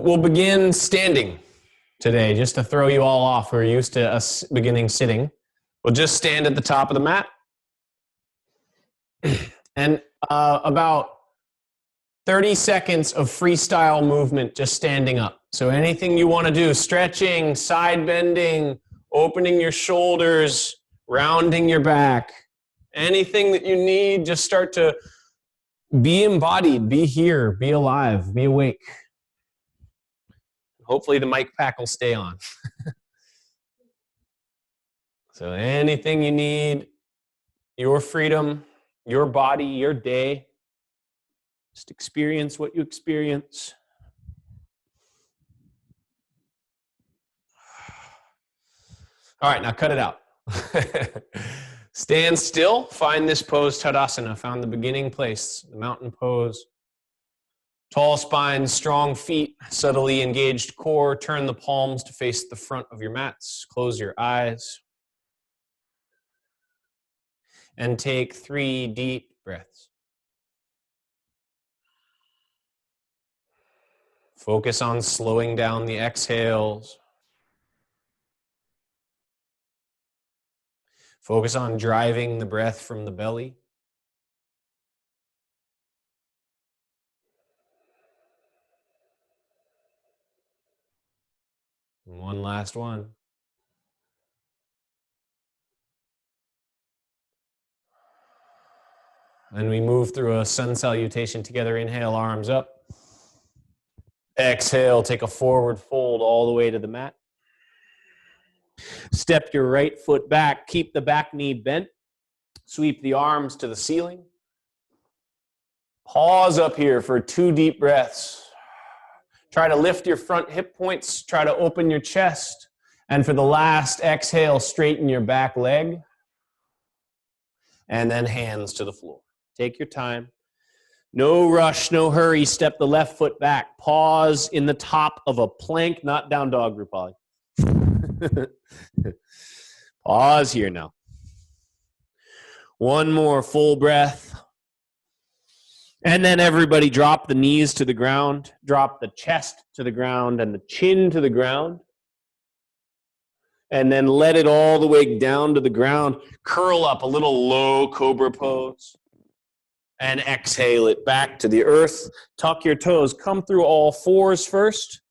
We'll begin standing today, just to throw you all off. We're used to us beginning sitting. We'll just stand at the top of the mat. And about 30 seconds of freestyle movement, just standing up. So anything you want to do, stretching, side bending, opening your shoulders, rounding your back, anything that you need, just start to be embodied, be here, be alive, be awake. Hopefully the mic pack will stay on. So anything you need, your freedom, your body, your day, just experience what you experience. All right, now cut it out. Stand still, find this pose, Tadasana, found the beginning place, the mountain pose. Tall spine, strong feet, subtly engaged core. Turn the palms to face the front of your mats. Close your eyes. And take 3 deep breaths. Focus on slowing down the exhales. Focus on driving the breath from the belly. And one last one. And we move through a sun salutation together. Inhale, arms up. Exhale, take a forward fold all the way to the mat. Step your right foot back. Keep the back knee bent. Sweep the arms to the ceiling. Pause up here for 2 deep breaths. Try to lift your front hip points. Try to open your chest. And for the last exhale, straighten your back leg. And then hands to the floor. Take your time. No rush, no hurry. Step the left foot back. Pause in the top of a plank, not down dog, Rupali. Pause here now. One more full breath. And then everybody drop the knees to the ground. Drop the chest to the ground and the chin to the ground. And then let it all the way down to the ground. Curl up, a little low cobra pose. And exhale it back to the earth. Tuck your toes. Come through all fours first.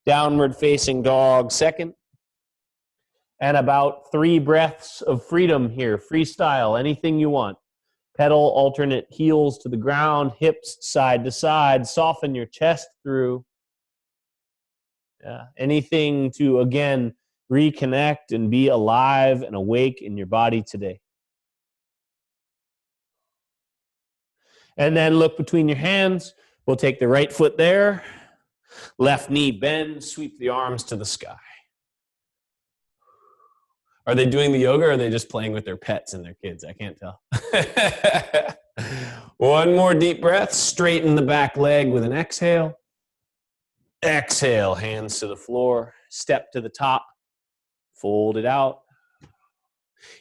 Downward facing dog second. And about 3 breaths of freedom here. Freestyle, anything you want. Pedal alternate heels to the ground, hips side to side. Soften your chest through. Anything to, again, reconnect and be alive and awake in your body today. And then look between your hands. We'll take the right foot there. Left knee bend, sweep the arms to the sky. Are they doing the yoga or are they just playing with their pets and their kids? I can't tell. One more deep breath. Straighten the back leg with an exhale. Exhale, hands to the floor. Step to the top. Fold it out.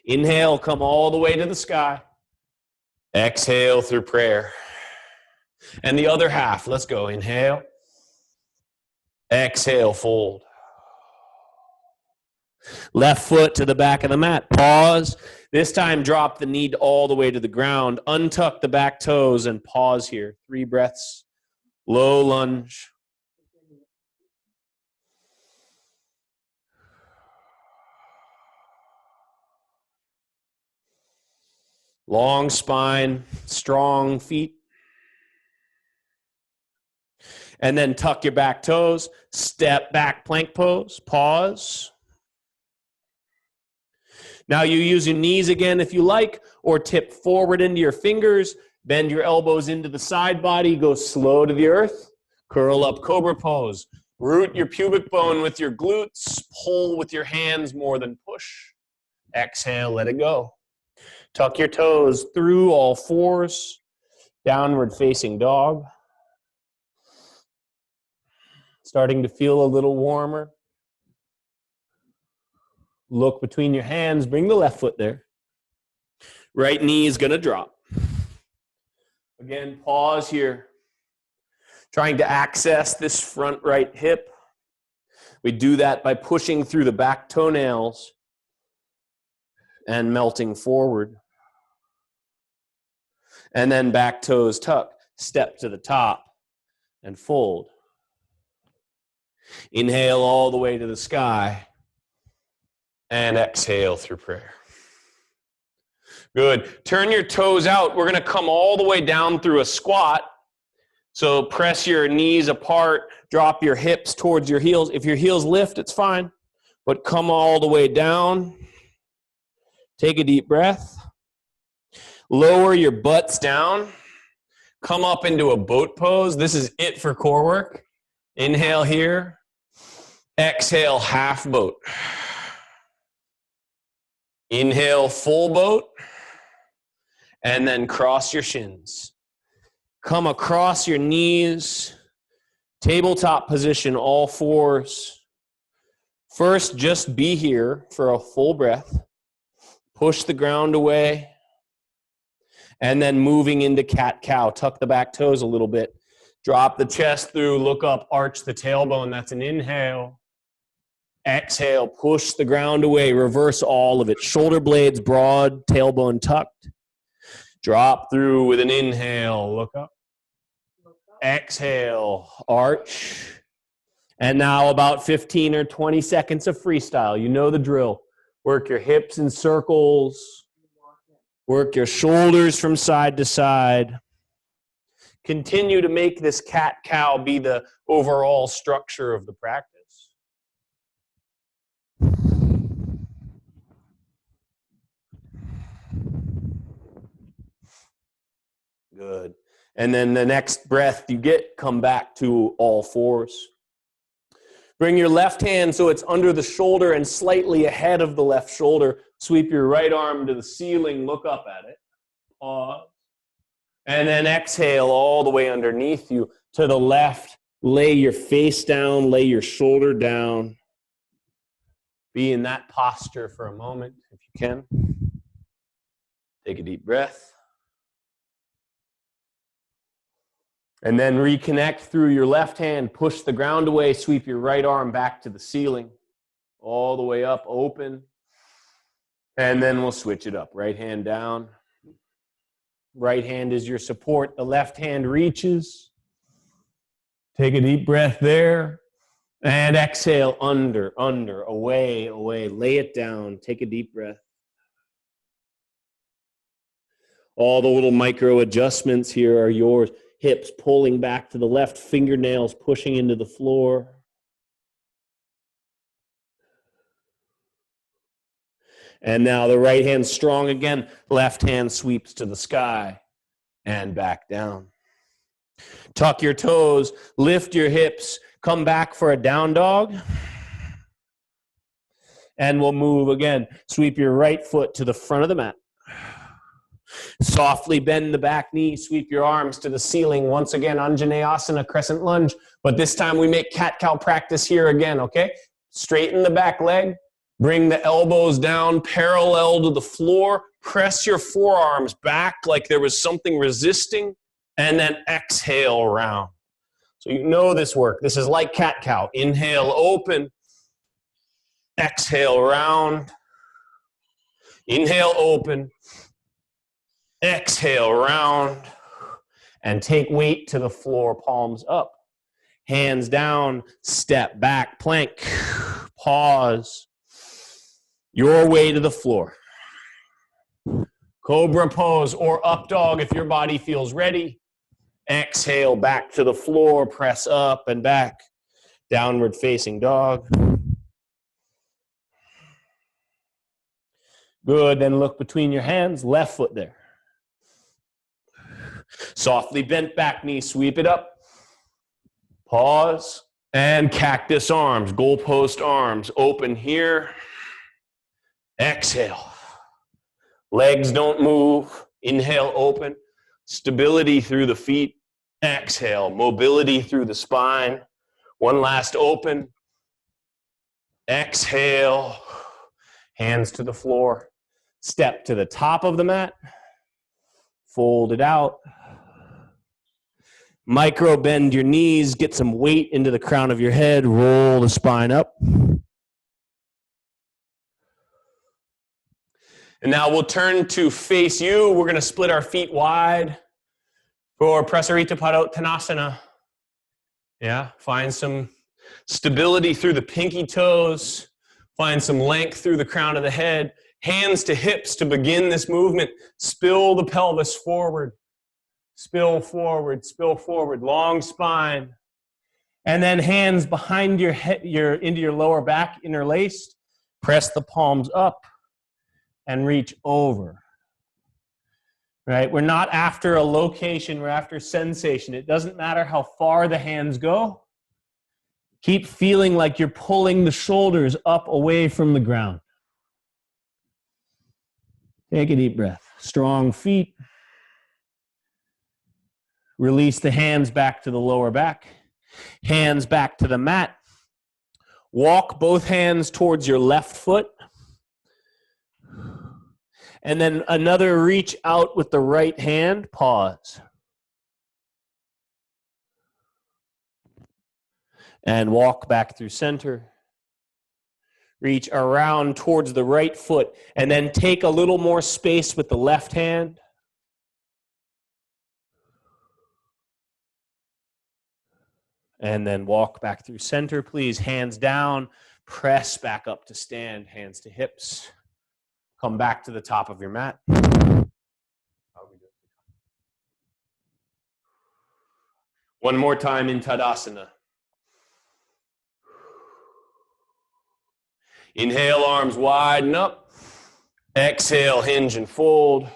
Inhale, come all the way to the sky. Exhale through prayer. And the other half, let's go. Inhale. Exhale, fold. Left foot to the back of the mat. Pause. This time, drop the knee all the way to the ground. Untuck the back toes and pause here. 3 breaths. Low lunge. Long spine, strong feet. And then tuck your back toes. Step back plank pose. Pause. Now you use your knees again if you like, or tip forward into your fingers. Bend your elbows into the side body. Go slow to the earth. Curl up cobra pose. Root your pubic bone with your glutes. Pull with your hands more than push. Exhale, let it go. Tuck your toes through all fours. Downward facing dog. Starting to feel a little warmer. Look between your hands. Bring the left foot there. Right knee is going to drop. Again, pause here. trying to access this front right hip. We do that by pushing through the back toenails and melting forward. And then back toes tuck, step to the top and fold. Inhale all the way to the sky and exhale through prayer. Good. Turn your toes out. We're going to come all the way down through a squat. So press your knees apart, drop your hips towards your heels. If your heels lift, it's fine, but come all the way down. Take a deep breath. Lower your butts down. Come up into a boat pose. This is it for core work. Inhale here. Exhale, half boat. Inhale, full boat. And then cross your shins. Come across your knees. Tabletop position, all fours. First, just be here for a full breath. Push the ground away. And then moving into cat-cow. Tuck the back toes a little bit. Drop the chest through, look up, arch the tailbone. That's an inhale. Exhale, push the ground away. Reverse all of it. Shoulder blades broad, tailbone tucked. Drop through with an inhale. Look up. Exhale, arch. And now about 15 or 20 seconds of freestyle. You know the drill. Work your hips in circles. Work your shoulders from side to side. Continue to make this cat-cow be the overall structure of the practice. Good. And then the next breath you get, come back to all fours. Bring your left hand so it's under the shoulder and slightly ahead of the left shoulder. Sweep your right arm to the ceiling, look up at it. Pause. And then exhale all the way underneath you to the left. Lay your face down, lay your shoulder down. Be in that posture for a moment if you can. Take a deep breath. And then reconnect through your left hand. Push the ground away. Sweep your right arm back to the ceiling. All the way up, open. And then we'll switch it up. Right hand down. Right hand is your support. The left hand reaches. Take a deep breath there. And exhale, under, away, away. Lay it down. Take a deep breath. All the little micro adjustments here are yours. Hips pulling back to the left, fingernails pushing into the floor. And now the right hand strong again. Left hand sweeps to the sky and back down. Tuck your toes, lift your hips, come back for a down dog. And we'll move again. Sweep your right foot to the front of the mat. Softly bend the back knee, sweep your arms to the ceiling. Once again, Anjaneyasana, crescent lunge. But this time we make cat-cow practice here again, okay? Straighten the back leg. Bring the elbows down parallel to the floor. Press your forearms back like there was something resisting. And then exhale round. So you know this work. This is like cat-cow. Inhale, open. Exhale, round. Inhale, open. Exhale, round, and take weight to the floor, palms up. Hands down, step back, plank, pause. Your way to the floor. Cobra pose or up dog if your body feels ready. Exhale, back to the floor, press up and back. Downward facing dog. Good, then look between your hands, left foot there. Softly bent back knee, sweep it up. Pause. And cactus arms, goalpost arms. Open here. Exhale. Legs don't move. Inhale, open. Stability through the feet. Exhale. Mobility through the spine. One last open. Exhale. Hands to the floor. Step to the top of the mat. Fold it out. Micro bend your knees, get some weight into the crown of your head, roll the spine up. And now we'll turn to face you. We're going to split our feet wide for Prasarita Padottanasana. Yeah, find some stability through the pinky toes. Find some length through the crown of the head. Hands to hips to begin this movement. Spill the pelvis forward. Spill forward, long spine. And then hands behind your head, into your lower back, interlaced. Press the palms up and reach over. Right? We're not after a location, we're after sensation. It doesn't matter how far the hands go. Keep feeling like you're pulling the shoulders up away from the ground. Take a deep breath. Strong feet. Release the hands back to the lower back. Hands back to the mat. Walk both hands towards your left foot. And then another reach out with the right hand. Pause. And walk back through center. Reach around towards the right foot. And then take a little more space with the left hand. And then walk back through center, please. Hands down. Press back up to stand. Hands to hips. Come back to the top of your mat. One more time in Tadasana. Inhale, arms widen up. Exhale, hinge and fold.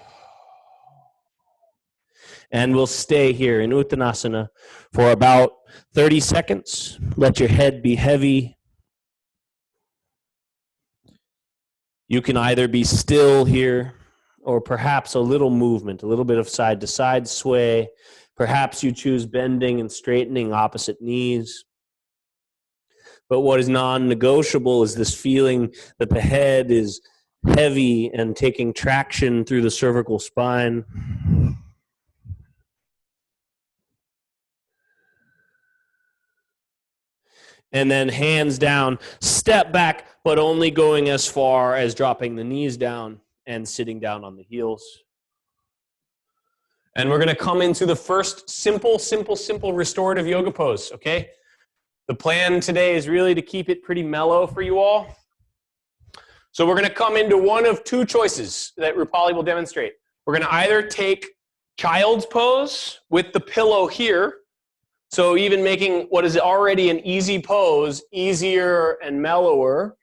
And we'll stay here in Uttanasana for about 30 seconds. Let your head be heavy. You can either be still here or perhaps a little movement, a little bit of side to side sway. Perhaps you choose bending and straightening opposite knees. But what is non-negotiable is this feeling that the head is heavy and taking traction through the cervical spine. And then hands down, step back, but only going as far as dropping the knees down and sitting down on the heels. And we're going to come into the first simple restorative yoga pose, okay? The plan today is really to keep it pretty mellow for you all. So we're going to come into one of two choices that Rupali will demonstrate. We're going to either take child's pose with the pillow here, so even making what is already an easy pose easier and mellower.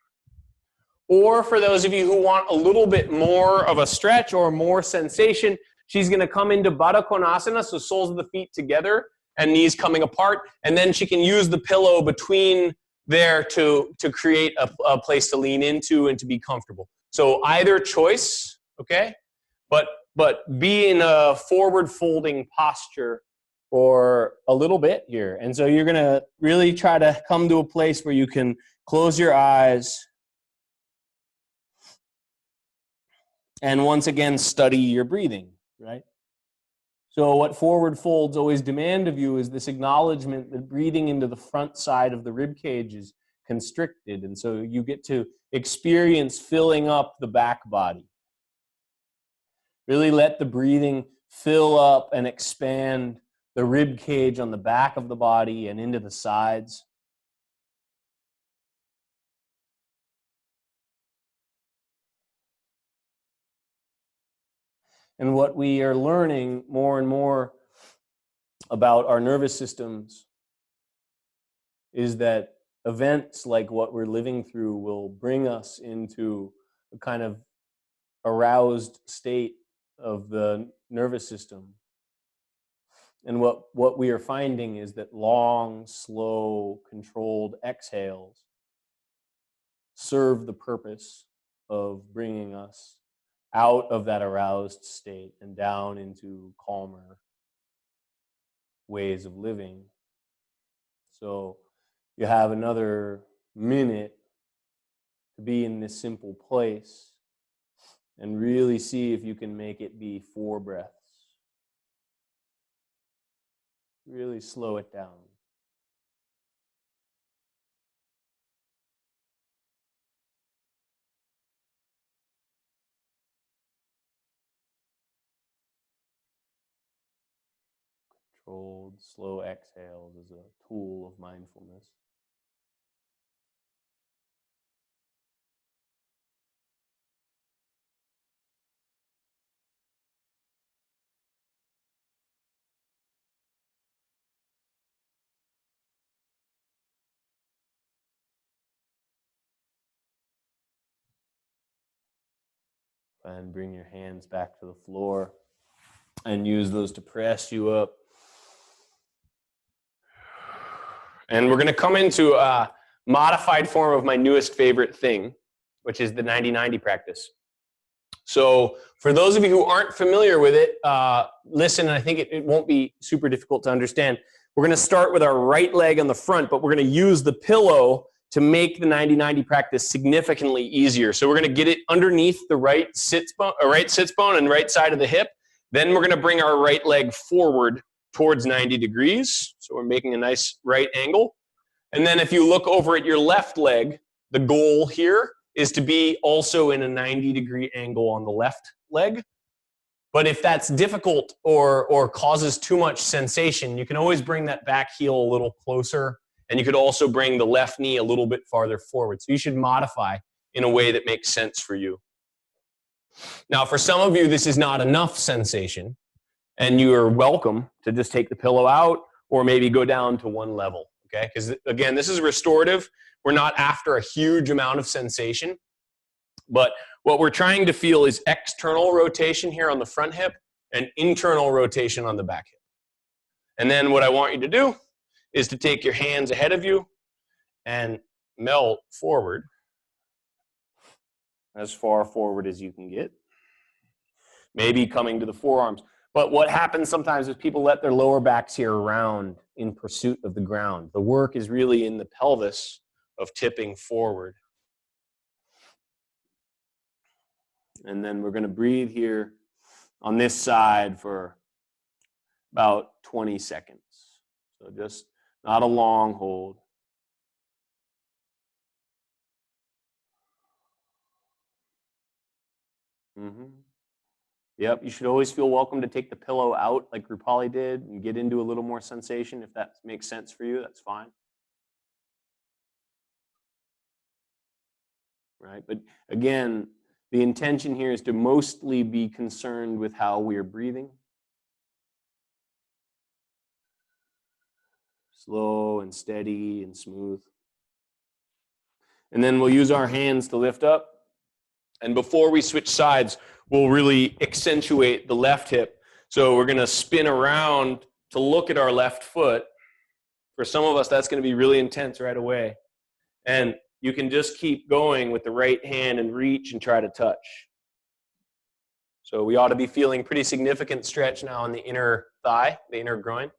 Or for those of you who want a little bit more of a stretch or more sensation, she's going to come into Baddha Konasana, so soles of the feet together and knees coming apart. And then she can use the pillow between there to create a place to lean into and to be comfortable. So either choice, okay? But be in a forward folding posture for a little bit here. And so you're going to really try to come to a place where you can close your eyes and once again study your breathing, right? So what forward folds always demand of you is this acknowledgement that breathing into the front side of the rib cage is constricted, and so you get to experience filling up the back body. Really let the breathing fill up and expand the rib cage on the back of the body and into the sides. And what we are learning more and more about our nervous systems is that events like what we're living through will bring us into a kind of aroused state of the nervous system. And what we are finding is that long, slow, controlled exhales serve the purpose of bringing us out of that aroused state and down into calmer ways of living. So you have another minute to be in this simple place and really see if you can make it be 4 breaths. Really slow it down. Controlled, slow exhales is a tool of mindfulness. And bring your hands back to the floor and use those to press you up. And we're going to come into a modified form of my newest favorite thing, which is the 90-90 practice. So for those of you who aren't familiar with it, listen, and I think it won't be super difficult to understand. We're going to start with our right leg on the front, but we're going to use the pillow to make the 90-90 practice significantly easier. So we're going to get it underneath the right sits bone and right side of the hip. Then we're going to bring our right leg forward towards 90 degrees. So we're making a nice right angle. And then if you look over at your left leg, the goal here is to be also in a 90-degree angle on the left leg. But if that's difficult or causes too much sensation, you can always bring that back heel a little closer, and you could also bring the left knee a little bit farther forward. So you should modify in a way that makes sense for you. Now, for some of you, this is not enough sensation, and you are welcome to just take the pillow out or maybe go down to one level, okay? Because, again, this is restorative. We're not after a huge amount of sensation, but what we're trying to feel is external rotation here on the front hip and internal rotation on the back hip. And then what I want you to do is to take your hands ahead of you and melt forward as far forward as you can get. Maybe coming to the forearms. But what happens sometimes is people let their lower backs here around in pursuit of the ground. The work is really in the pelvis of tipping forward. And then we're going to breathe here on this side for about 20 seconds. So just not a long hold. Yep, you should always feel welcome to take the pillow out like Rupali did and get into a little more sensation. If that makes sense for you, that's fine. Right, but again, the intention here is to mostly be concerned with how we are breathing. Slow and steady and smooth. And then we'll use our hands to lift up. And before we switch sides, we'll really accentuate the left hip. So we're going to spin around to look at our left foot. For some of us, that's going to be really intense right away. And you can just keep going with the right hand and reach and try to touch. So we ought to be feeling pretty significant stretch now in the inner thigh, the inner groin.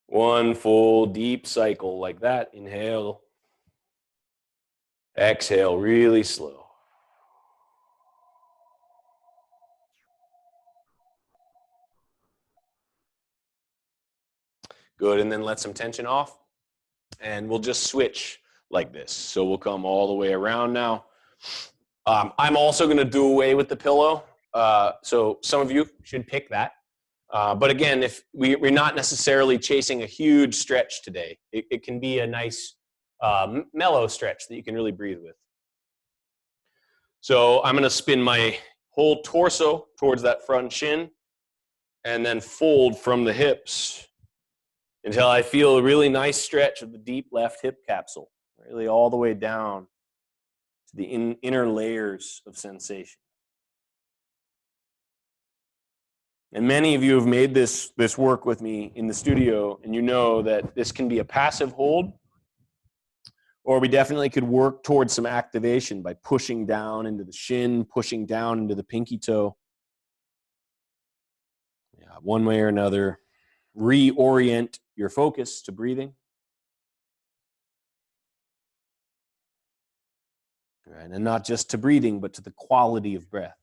One full deep cycle like that. Inhale. Exhale, really slow. Good, and then let some tension off. And we'll just switch like this. So we'll come all the way around now. I'm also going to do away with the pillow. So some of you should pick that. But again, if we're not necessarily chasing a huge stretch today, it can be a nice mellow stretch that you can really breathe with. So I'm going to spin my whole torso towards that front shin and then fold from the hips until I feel a really nice stretch of the deep left hip capsule, really all the way down to the inner layers of sensation. And many of you have made this work with me in the studio, and you know that this can be a passive hold, or we definitely could work towards some activation by pushing down into the shin, pushing down into the pinky toe. Yeah, one way or another, reorient your focus to breathing. Right, and not just to breathing, but to the quality of breath.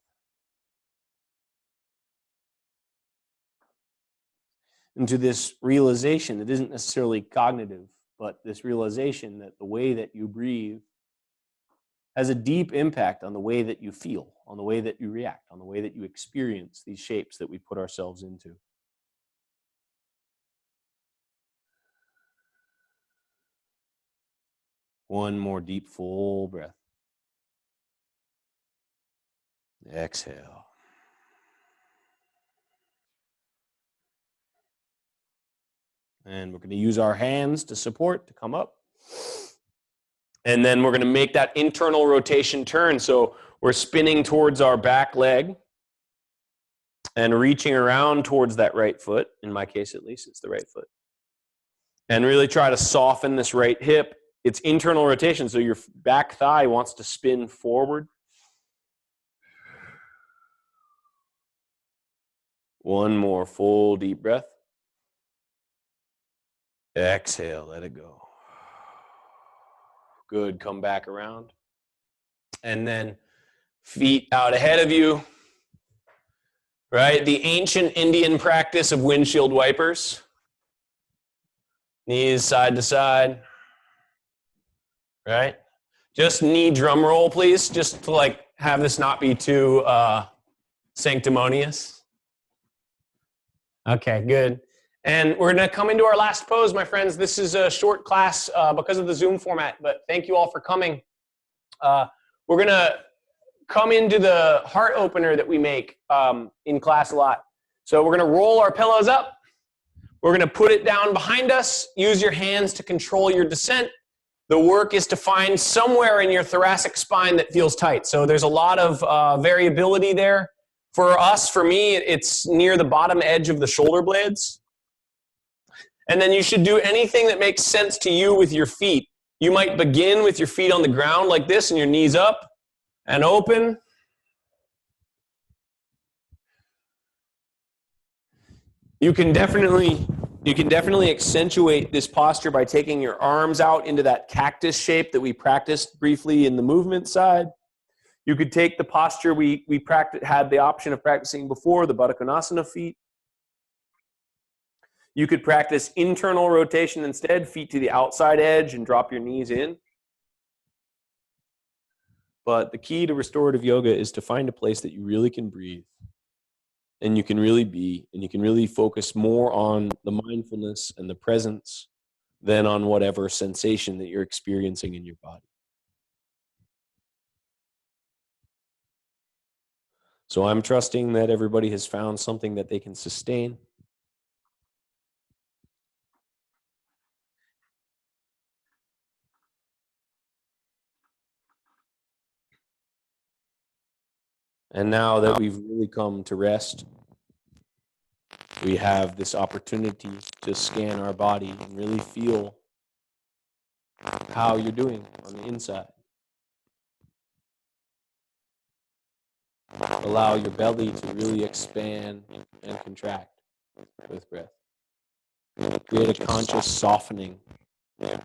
into this realization that isn't necessarily cognitive, but this realization that the way that you breathe has a deep impact on the way that you feel, on the way that you react, on the way that you experience these shapes that we put ourselves into. One more deep, full breath. Exhale. And we're going to use our hands to support, to come up. And then we're going to make that internal rotation turn. So we're spinning towards our back leg and reaching around towards that right foot. In my case, at least, it's the right foot. And really try to soften this right hip. It's internal rotation, so your back thigh wants to spin forward. One more full deep breath. Exhale, let it go. Good, come back around. And then feet out ahead of you. Right? The ancient Indian practice of windshield wipers. Knees side to side. Right? Just knee drum roll, please, just to like have this not be too sanctimonious. Okay, good. And we're going to come into our last pose, my friends. This is a short class because of the Zoom format, but thank you all for coming. We're going to come into the heart opener that we make in class a lot. So we're going to roll our pillows up. We're going to put it down behind us. Use your hands to control your descent. The work is to find somewhere in your thoracic spine that feels tight. So there's a lot of variability there. For us, for me, it's near the bottom edge of the shoulder blades. And then you should do anything that makes sense to you with your feet. You might begin with your feet on the ground like this and your knees up and open. You can definitely accentuate this posture by taking your arms out into that cactus shape that we practiced briefly in the movement side. You could take the posture we had the option of practicing before, the Baddha Konasana feet. You could practice internal rotation instead, feet to the outside edge and drop your knees in. But the key to restorative yoga is to find a place that you really can breathe and you can really be, and you can really focus more on the mindfulness and the presence than on whatever sensation that you're experiencing in your body. So I'm trusting that everybody has found something that they can sustain. And now that we've really come to rest, we have this opportunity to scan our body and really feel how you're doing on the inside. Allow your belly to really expand and contract with breath. Create a conscious softening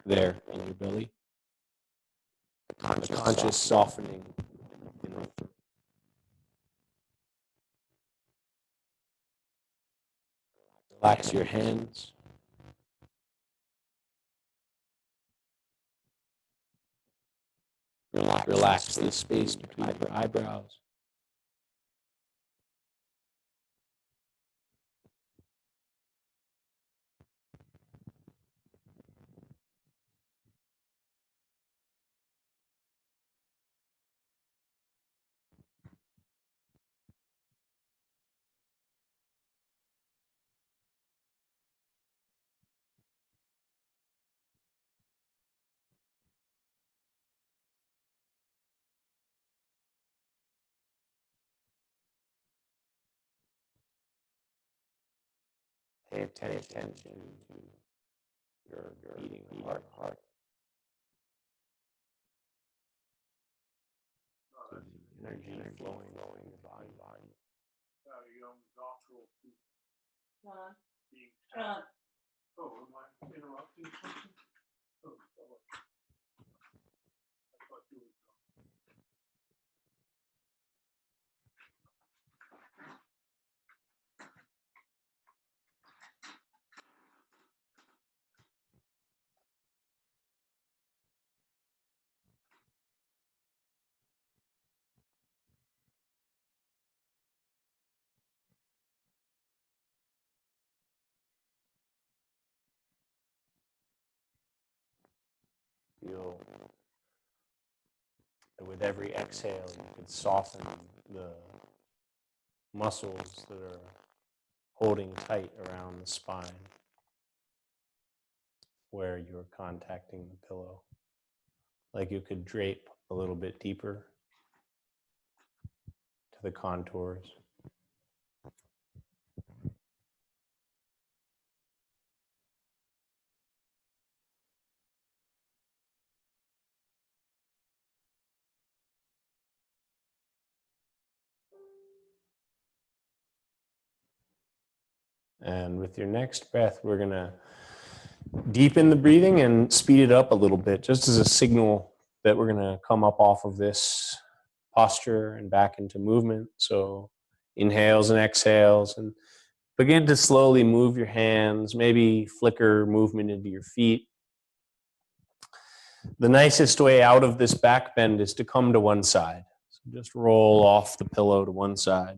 there in your belly. A conscious softening in the throat. Relax your hands. Relax the space between your eyebrows. Pay attention to your beating heart, to the energy flowing in your body. Oh, am I interrupting something? Oh, sorry. I thought you were Feel that with every exhale, you can soften the muscles that are holding tight around the spine where you're contacting the pillow. Like you could drape a little bit deeper to the contours. And with your next breath, we're going to deepen the breathing and speed it up a little bit, just as a signal that we're going to come up off of this posture and back into movement. So inhales and exhales, and begin to slowly move your hands, maybe flicker movement into your feet. The nicest way out of this back bend is to come to one side. So just roll off the pillow to one side.